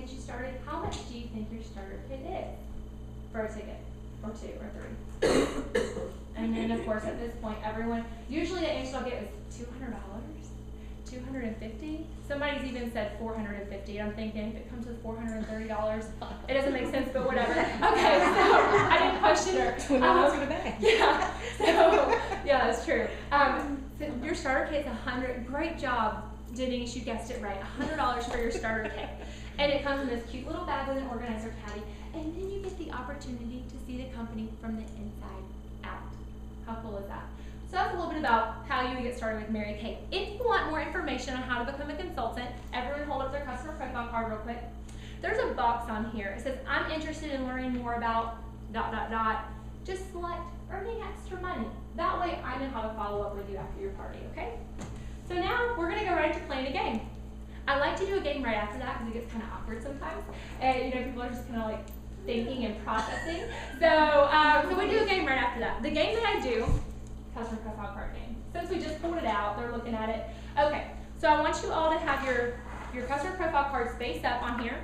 get you started, how much do you think your starter kit is for a ticket? Or 2 or 3? And then of course at this point everyone, usually the answer I'll get is $200, $250. Somebody's even said $450. I'm thinking if it comes with $430, it doesn't make sense, but whatever. Okay, so I didn't question her. $20 for the bag. Yeah, so yeah, that's true. So your starter kit's $100. Great job, Denise, you guessed it right. $100 for your starter kit. And it comes in this cute little bag with an organizer caddy. And then you get the opportunity to see the company from the inside out. How cool is that? So that's a little bit about how you would get started with Mary Kay. If you want more information on how to become a consultant, everyone hold up their customer profile card real quick. There's a box on here. It says, I'm interested in learning more about ... Just select earning extra money. That way I know how to follow up with you after your party, okay? So now we're gonna go right into playing a game. I like to do a game right after that because it gets kind of awkward sometimes. And people are just kind of like thinking and processing. So we do a game right after that. The game that I do, customer profile card game. Since we just pulled it out, they're looking at it. Okay, so I want you all to have your customer profile cards face up on here.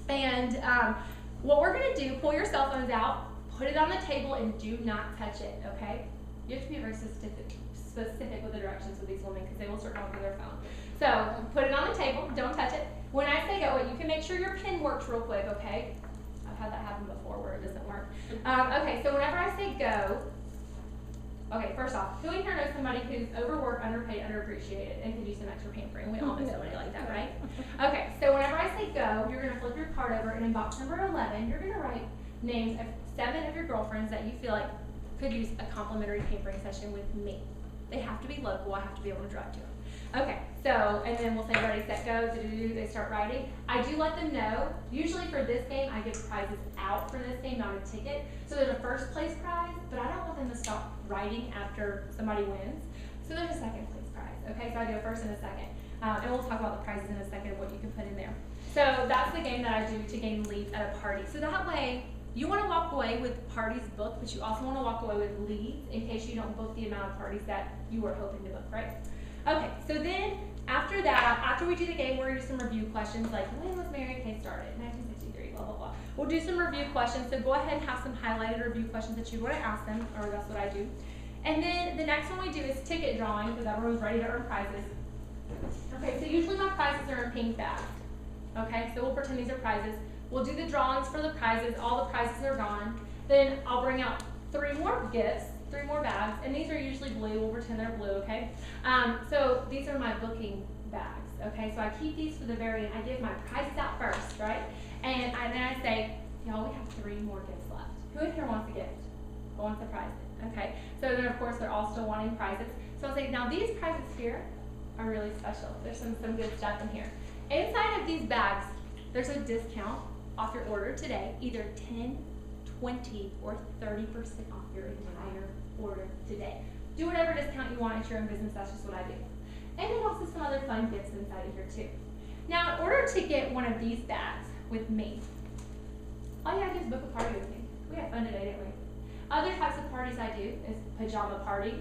And what we're gonna do, pull your cell phones out, put it on the table, and do not touch it, okay? You have to be very specific with the directions with these women because they will start going through their phone. So put it on the table, don't touch it. When I say go, you can make sure your pin works real quick, okay? I've had that happen before where it doesn't work. Okay, so whenever I say go, okay, first off, who in here knows somebody who's overworked, underpaid, underappreciated, and could use some extra pampering? We all know somebody like that, right? Okay, so whenever I say go, you're gonna flip your card over, and in box number 11, you're gonna write names of 7 of your girlfriends that you feel like could use a complimentary pampering session with me. They have to be local. I have to be able to drive to them. Okay, so, and then we'll say ready, set, go, they start writing. I do let them know. Usually for this game, I give prizes out for this game, not a ticket. So there's a first place prize, but I don't want them to stop writing after somebody wins. So there's a second place prize. Okay, so I do a first and a second. And we'll talk about the prizes in a second, what you can put in there. So that's the game that I do to gain leads at a party. So that way, you want to walk away with parties booked, but you also want to walk away with leads in case you don't book the amount of parties that you were hoping to book, right? Okay, so then after that, after we do the game, we're going to do some review questions like, when was Mary Kay started? 1963, blah, blah, blah. We'll do some review questions, so go ahead and have some highlighted review questions that you want to ask them, or that's what I do. And then the next one we do is ticket drawing, because everyone's ready to earn prizes. Okay, so usually my prizes are in pink bags. Okay, so we'll pretend these are prizes. We'll do the drawings for the prizes. All the prizes are gone. Then I'll bring out 3 more gifts, 3 more bags, and these are usually blue. We'll pretend they're blue, okay? So these are my booking bags, okay? So I keep these for the very end. I give my prizes out first, right? And then I say, y'all, we have 3 more gifts left. Who in here wants a gift? Who wants a prize? Okay, so then of course they're all still wanting prizes. So I'll say, now these prizes here are really special. There's some good stuff in here. Inside of these bags, there's a discount off your order today, either 10, 20, or 30% off your entire order today. Do whatever discount you want. It's your own business. That's just what I do. And then also some other fun gifts inside of here too. Now, in order to get one of these bags with me, all you have to do is book a party with me. We had fun today, didn't we? Other types of parties I do is pajama party.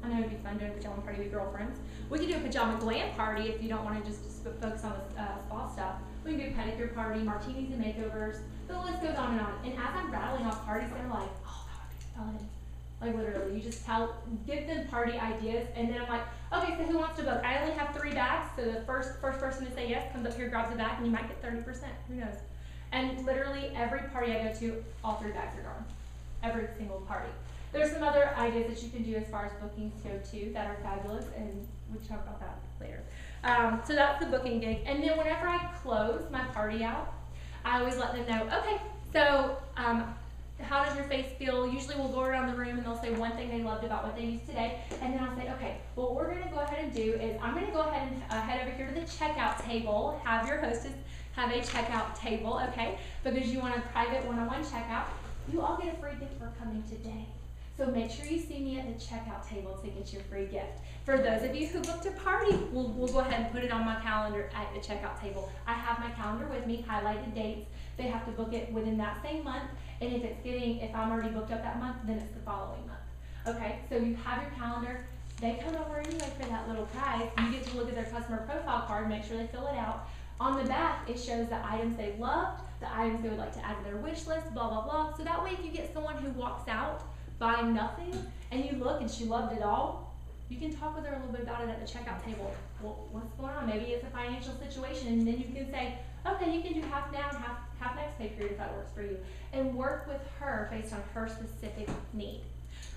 I know it'd be fun doing a pajama party with girlfriends. We can do a pajama glam party if you don't want to just focus on the spa stuff. We can do pedicure party, martinis and makeovers. The list goes on. And as I'm rattling off parties, they're like, oh, that would be fun. Like literally, you just give them party ideas, and then I'm like, okay, so who wants to book? I only have 3 bags, so the first person to say yes comes up here, grabs a bag, and you might get 30%. Who knows? And literally every party I go to, all 3 bags are gone. Every single party. There's some other ideas that you can do as far as bookings go too that are fabulous, and we'll talk about that later. So that's the booking gig. And then whenever I close my party out, I always let them know, okay, so how does your face feel? Usually we'll go around the room and they'll say one thing they loved about what they used today, and then I'll say, okay, well, what we're going to go ahead and do is I'm going to go ahead and head over here to the checkout table, have your hostess have a checkout table, okay, because you want a private one-on-one checkout. You all get a free gift for coming today. So make sure you see me at the checkout table to get your free gift. For those of you who booked a party, we'll go ahead and put it on my calendar at the checkout table. I have my calendar with me, highlighted dates. They have to book it within that same month. And if I'm already booked up that month, then it's the following month. Okay, so you have your calendar. They come over anyway for that little prize. You get to look at their customer profile card, make sure they fill it out. On the back, it shows the items they loved, the items they would like to add to their wish list, blah, blah, blah. So that way if you get someone who walks out buying nothing and you look and she loved it all, you can talk with her a little bit about it at the checkout table. Well, what's going on? Maybe it's a financial situation, and then you can say, okay, you can do half now and half next pay period if that works for you. And work with her based on her specific need.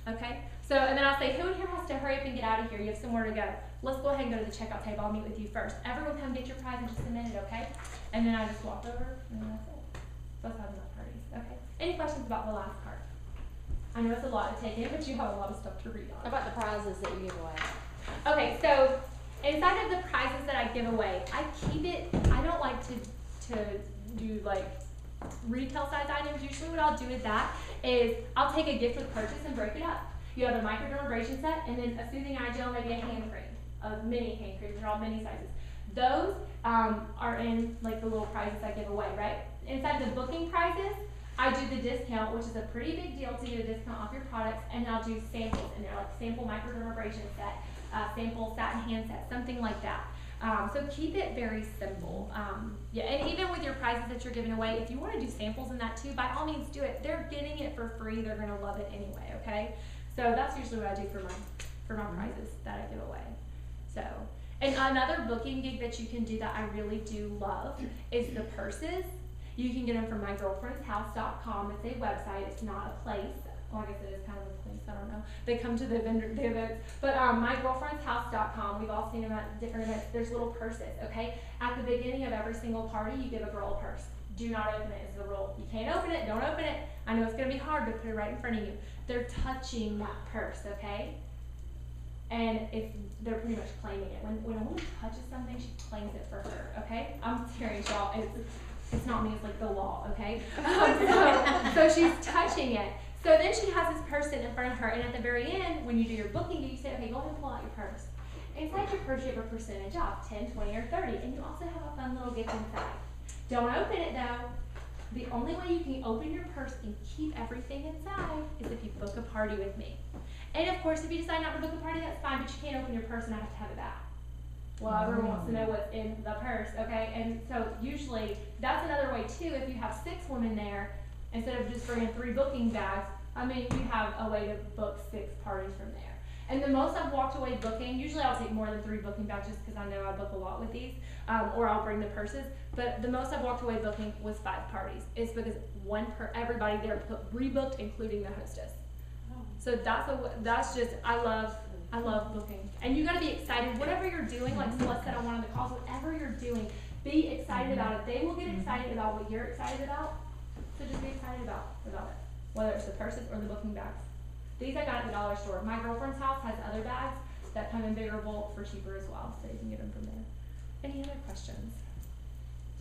Okay? So, and then I'll say, who in here has to hurry up and get out of here? You have somewhere to go. Let's go ahead and go to the checkout table. I'll meet with you first. Everyone come get your prize in just a minute, okay? And then I just walk over, and then that's it. That's how enough parties. Okay? Any questions about the last part? I know it's a lot to take in, but you have a lot of stuff to read on. How about the prizes that you give away? Okay, so inside of the prizes that I give away, I keep it, I don't like to do like retail size items. Usually what I'll do with that is I'll take a gift with purchase and break it up. You have a microdermabrasion set and then a soothing eye gel, maybe a hand cream, a mini hand cream. They're all mini sizes. Those are in like the little prizes I give away, right? Inside the booking prizes, I do the discount, which is a pretty big deal to get a discount off your products, and I'll do samples in there, like sample microdermabrasion set, sample satin hand set, something like that. So keep it very simple. Yeah, and even with your prizes that you're giving away, if you want to do samples in that too, by all means do it. They're getting it for free. They're going to love it anyway, okay? So that's usually what I do for my prizes that I give away. So, and another booking gig that you can do that I really do love is the purses. You can get them from mygirlfriendshouse.com. It's a website. It's not a place. Like I said, it's kind of a place. I don't know. They come to the events. But mygirlfriendshouse.com. We've all seen them at different events. There's little purses, okay? At the beginning of every single party, you give a girl a purse. Do not open it is the rule. You can't open it. Don't open it. I know it's going to be hard, but put it right in front of you. They're touching that purse, okay? And they're pretty much claiming it. When a woman touches something, she claims it for her, okay? I'm serious, y'all. It's not me, it's like the law, okay? So she's touching it. So then she has this person in front of her, and at the very end, when you do your booking, you say, okay, go ahead and pull out your purse. Inside your purse, you have a percentage off, 10, 20, or 30, and you also have a fun little gift inside. Don't open it though. The only way you can open your purse and keep everything inside is if you book a party with me. And of course, if you decide not to book a party, that's fine, but you can't open your purse and I have to have it back. Well, everyone wants to know what's in the purse, okay? And so usually, that's another way too. If you have 6 women there, instead of just bringing 3 booking bags, I mean, you have a way to book 6 parties from there. And the most I've walked away booking, usually I'll take more than 3 booking bags just because I know I book a lot with these, or I'll bring the purses. But the most I've walked away booking was 5 parties. It's because everybody there rebooked, including the hostess. So that's just, I love booking. And you gotta be excited, whatever you're doing, like Celeste said on one of the calls, whatever you're doing, be excited about it. They will get excited about what you're excited about, so just be excited about it, whether it's the purses or the booking bags. These I got at the dollar store. My girlfriend's house has other bags that come in bigger bulk for cheaper as well, so you can get them from there. Any other questions?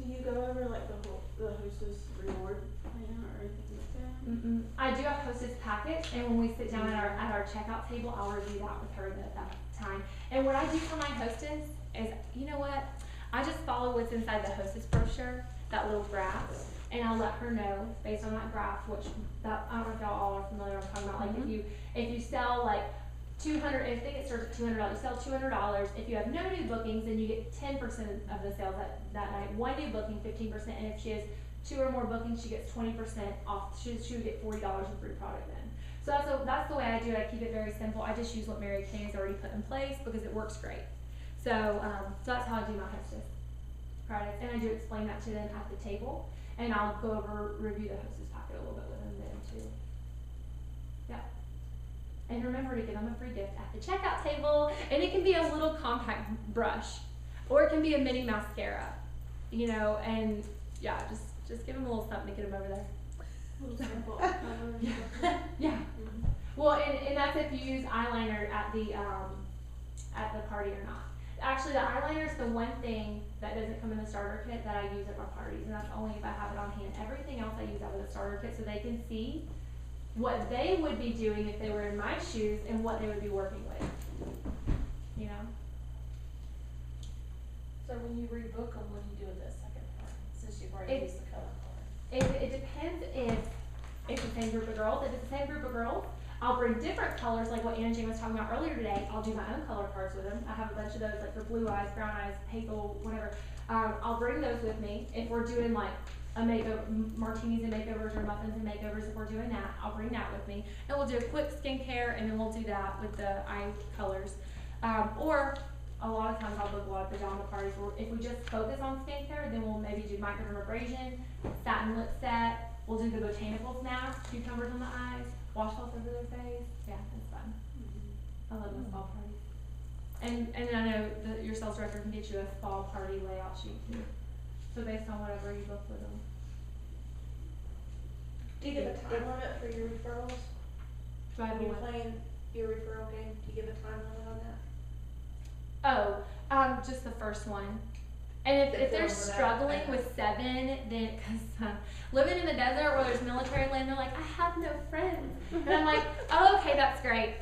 Do you go over like the hostess reward plan or anything like that? I do have hostess packets, and when we sit down at our checkout table, I'll review that with her at that time. And what I do for my hostess is, you know what? I just follow what's inside the hostess brochure, that little graph, and I'll let her know based on that graph, I don't know if y'all all are familiar with what I'm talking about. Like if you sell like 200, if they get started at $200, you sell $200. If you have no new bookings, then you get 10% of the sales that night. One new booking, 15%, and if she has 2 or more bookings, she gets 20% off. She would get $40 in free product then. So that's the way I do it. I keep it very simple. I just use what Mary Kay has already put in place because it works great. So that's how I do my hostess products, and I do explain that to them at the table, and I'll review the hostess packet a little bit with them then too. Yeah. And remember to give them a free gift at the checkout table, and it can be a little compact brush, or it can be a mini mascara, you know, and yeah, just give them a little something to get them over there. A little sample. Yeah. Well, and that's if you use eyeliner at the party or not. Actually, the eyeliner is the one thing that doesn't come in the starter kit that I use at my parties, and that's only if I have it on hand. Everything else I use out of the starter kit so they can see what they would be doing if they were in my shoes and what they would be working with. You know? So when you rebook them, what do you do with this second part, since you've already used the color card? It depends if it's the same group of girls. If it's the same group of girls, I'll bring different colors, like what Anna Jane was talking about earlier today. I'll do my own color cards with them. I have a bunch of those, like for blue eyes, brown eyes, hazel, whatever. I'll bring those with me. If we're doing like a makeover, martinis and makeovers or muffins and makeovers, if we're doing that, I'll bring that with me. And we'll do a quick skincare, and then we'll do that with the eye colors. Or a lot of times I'll book a lot of pajama parties where if we just focus on skincare, then we'll maybe do microdermabrasion, satin lip set, we'll do the botanicals mask, cucumbers on the eyes, washcloth over their face. Yeah, it's fun. I love my spa parties. And I know that your sales director can get you a spa party layout sheet too. So based on whatever you book with them. Do you give a time limit for your referrals? Do I have When a you're what? playing your referral game, do you give a time limit on that? Oh, just the first one. And if they're Fill over that. struggling Okay. with 7, then, cause living in the desert where there's military land, they're like, I have no friends. And I'm like, oh, okay, that's great.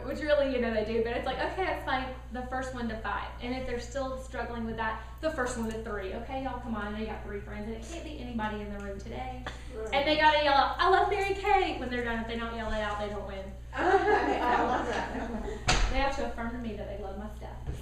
Which really, they do, but it's like, okay, that's fine. The first 1 to 5. And if they're still struggling with that, the first 1 to 3. Okay, y'all, come on, they got 3 friends, and it can't be anybody in the room today. Right. And they gotta yell out, I love Mary Kay. When they're done, if they don't yell it out, they don't win. I love that. They have to affirm to me that they love my stuff.